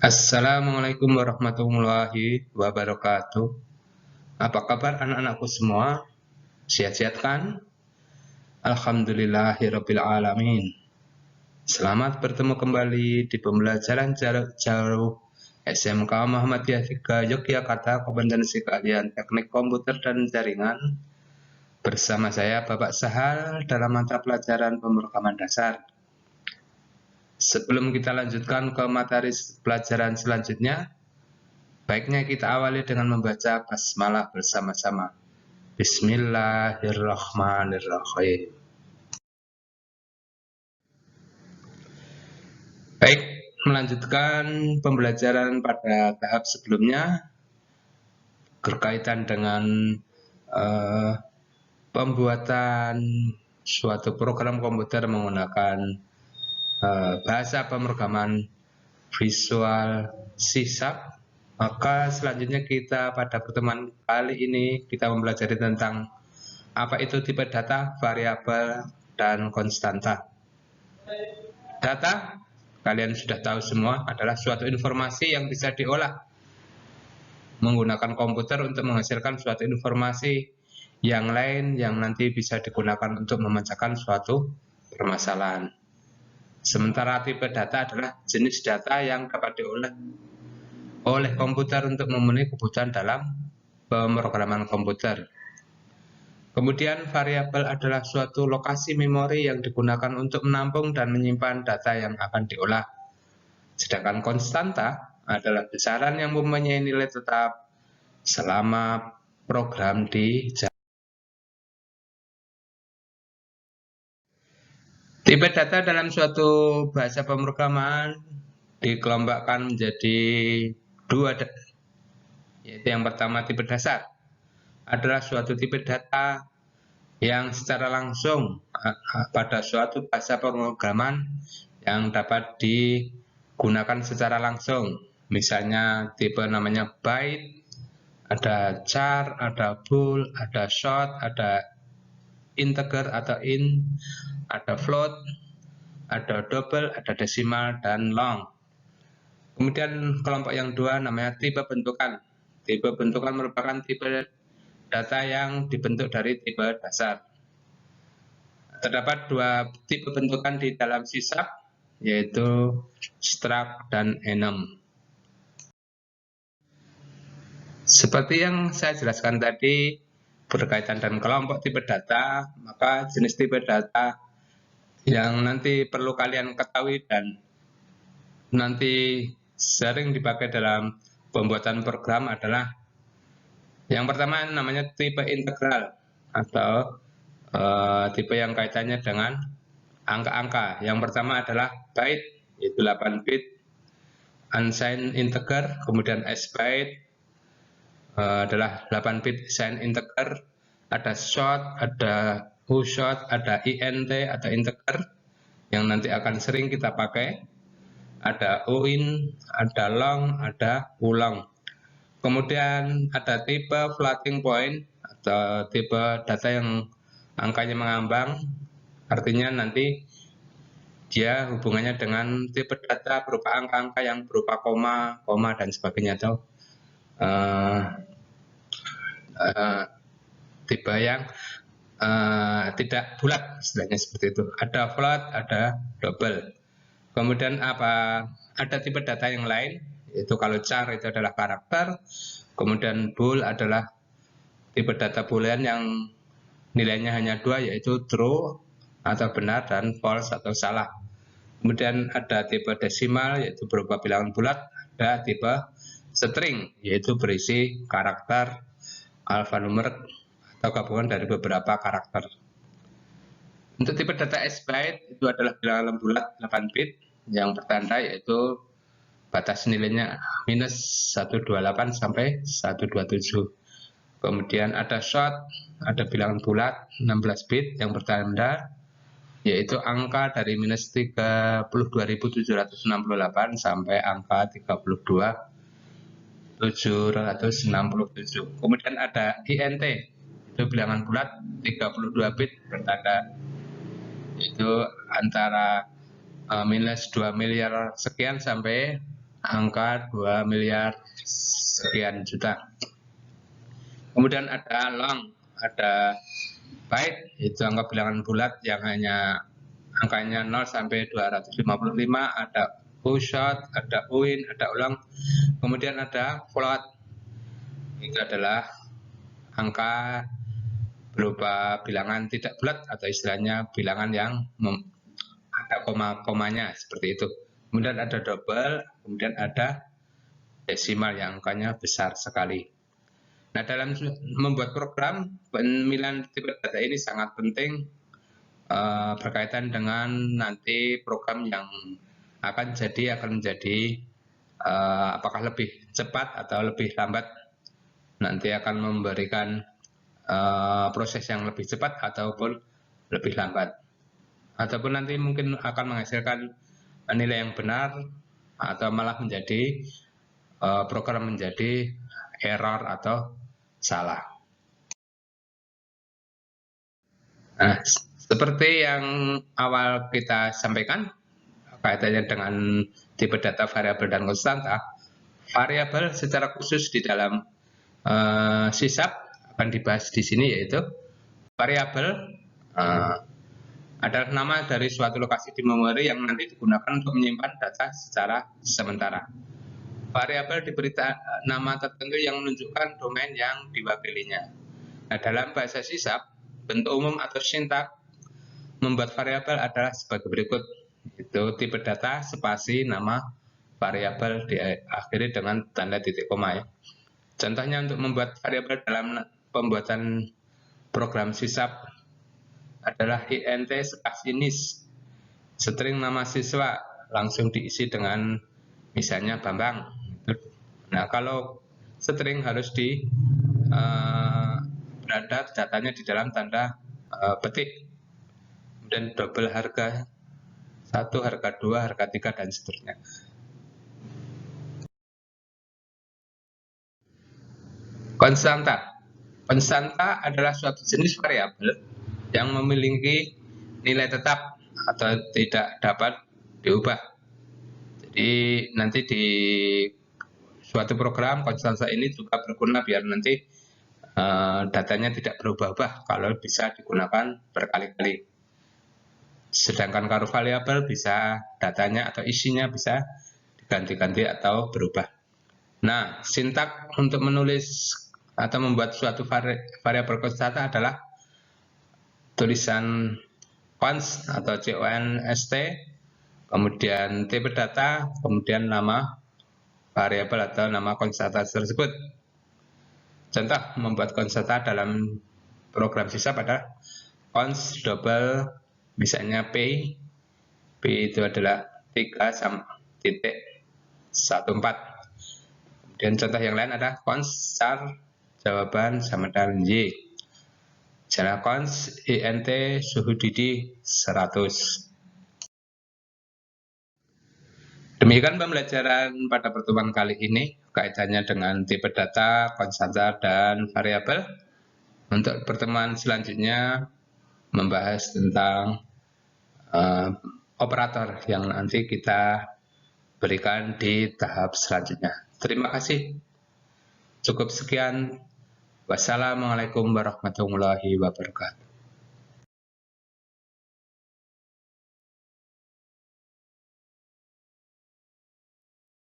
Assalamualaikum warahmatullahi wabarakatuh. Apa kabar anak-anakku semua? Sehat-sehat kan? Alhamdulillahirabbil alamin. Selamat bertemu kembali di pembelajaran jarak jauh SMK Muhammadiyah 3 Yogyakarta Kompetensi Keahlian Teknik Komputer dan Jaringan. Bersama saya Bapak Sahal dalam mata pelajaran pemrograman dasar. Sebelum kita lanjutkan ke materi pelajaran selanjutnya, baiknya kita awali dengan membaca basmalah bersama-sama. Bismillahirrahmanirrahim. Baik, melanjutkan pembelajaran pada tahap sebelumnya berkaitan dengan pembuatan suatu program komputer menggunakan bahasa pemrograman Visual C#. Maka selanjutnya kita pada pertemuan kali ini kita mempelajari tentang apa itu tipe data, variabel, dan konstanta. Data, kalian sudah tahu semua, adalah suatu informasi yang bisa diolah menggunakan komputer untuk menghasilkan suatu informasi yang lain yang nanti bisa digunakan untuk memecahkan suatu permasalahan. Sementara tipe data adalah jenis data yang dapat diolah oleh komputer untuk memenuhi kebutuhan dalam pemrograman komputer. Kemudian variabel adalah suatu lokasi memori yang digunakan untuk menampung dan menyimpan data yang akan diolah. Sedangkan konstanta adalah besaran yang mempunyai nilai tetap selama program dijalankan. Tipe data dalam suatu bahasa pemrograman dikelompokkan menjadi dua, yaitu yang pertama tipe dasar adalah suatu tipe data yang secara langsung pada suatu bahasa pemrograman yang dapat digunakan secara langsung. Misalnya tipe namanya byte, ada char, ada bool, ada short, ada integer atau int, ada float, ada double, ada desimal, dan long. Kemudian kelompok yang dua namanya tipe bentukan. Tipe bentukan merupakan tipe data yang dibentuk dari tipe dasar. Terdapat dua tipe bentukan di dalam C#, yaitu struct dan enum. Seperti yang saya jelaskan tadi berkaitan dengan kelompok tipe data, maka jenis tipe data yang nanti perlu kalian ketahui dan nanti sering dipakai dalam pembuatan program adalah yang pertama namanya tipe integral atau tipe yang kaitannya dengan angka-angka. Yang pertama adalah byte, yaitu 8 bit, unsigned integer, kemudian s byte adalah 8 bit signed integer, ada short, ada ushort, ada int atau integer yang nanti akan sering kita pakai, ada uint, ada long, ada ulang. Kemudian ada tipe floating point atau tipe data yang angkanya mengambang, artinya nanti dia hubungannya dengan tipe data berupa angka-angka yang berupa koma, dan sebagainya, atau tipe yang tidak bulat, istilahnya seperti itu. Ada float, ada double. Kemudian ada tipe data yang lain, yaitu kalau char itu adalah karakter, kemudian bool adalah tipe data boolean yang nilainya hanya 2, yaitu true atau benar dan false atau salah. Kemudian ada tipe desimal, yaitu berupa bilangan bulat, ada tipe string, yaitu berisi karakter alfanumerik atau gabungan dari beberapa karakter. Untuk tipe data S byte itu adalah bilangan bulat 8 bit yang bertanda yaitu batas nilainya minus 128 sampai 127. Kemudian ada short, ada bilangan bulat 16 bit yang bertanda yaitu angka dari minus 32.768 sampai angka 32.767. Kemudian ada int, itu bilangan bulat 32 bit bertanda yaitu antara minus 2 miliar sekian sampai angka 2 miliar sekian juta. Kemudian ada long, ada byte, itu angka bilangan bulat yang hanya angkanya 0 sampai 255, ada short, ada win, ada ulang. Kemudian ada float, itu adalah angka berupa bilangan tidak bulat atau istilahnya bilangan yang ada koma-komanya seperti itu. Kemudian ada double, kemudian ada desimal yang angkanya besar sekali. Nah, dalam membuat program pemilihan tipe data ini sangat penting berkaitan dengan nanti program yang akan menjadi apakah lebih cepat atau lebih lambat, nanti akan memberikan proses yang lebih cepat ataupun lebih lambat, ataupun nanti mungkin akan menghasilkan nilai yang benar atau malah menjadi program menjadi error atau salah. Nah, seperti yang awal kita sampaikan kaitannya dengan tipe data variabel dan konstanta, variabel secara khusus di dalam sisap akan dibahas di sini, yaitu variabel adalah nama dari suatu lokasi di memori yang nanti digunakan untuk menyimpan data secara sementara. Variabel diberi nama tertentu yang menunjukkan domain yang diwakilinya. Nah, dalam bahasa sisap, bentuk umum atau sintak membuat variabel adalah sebagai berikut. Itu tipe data spasi nama variabel diakhiri dengan tanda titik koma ya. Contohnya untuk membuat variabel dalam pembuatan program sisap adalah int spasi nis, string nama siswa langsung diisi dengan misalnya Bambang. Nah, kalau string harus berada datanya di dalam tanda petik, dan double harga 1, harga 2, harga 3, dan seterusnya. Konstanta. Konstanta adalah suatu jenis variabel yang memiliki nilai tetap atau tidak dapat diubah. Jadi nanti di suatu program konstanta ini juga berguna biar nanti datanya tidak berubah-ubah kalau bisa digunakan berkali-kali. Sedangkan kalau variabel bisa datanya atau isinya bisa diganti-ganti atau berubah. Nah, sintak untuk menulis atau membuat suatu variabel konstanta adalah tulisan const atau const, kemudian tipe data, kemudian nama variabel atau nama konstanta tersebut. Contoh membuat konstanta dalam program sisap adalah const double, misalnya p itu adalah 3,14. Kemudian contoh yang lain adalah const char jawaban sama dengan y. Misalnya const int suhu didih 100. Demikian pembelajaran pada pertemuan kali ini kaitannya dengan tipe data, konstanta, dan variabel. Untuk pertemuan selanjutnya membahas tentang operator yang nanti kita berikan di tahap selanjutnya. Terima kasih. Cukup sekian. Wassalamualaikum warahmatullahi wabarakatuh.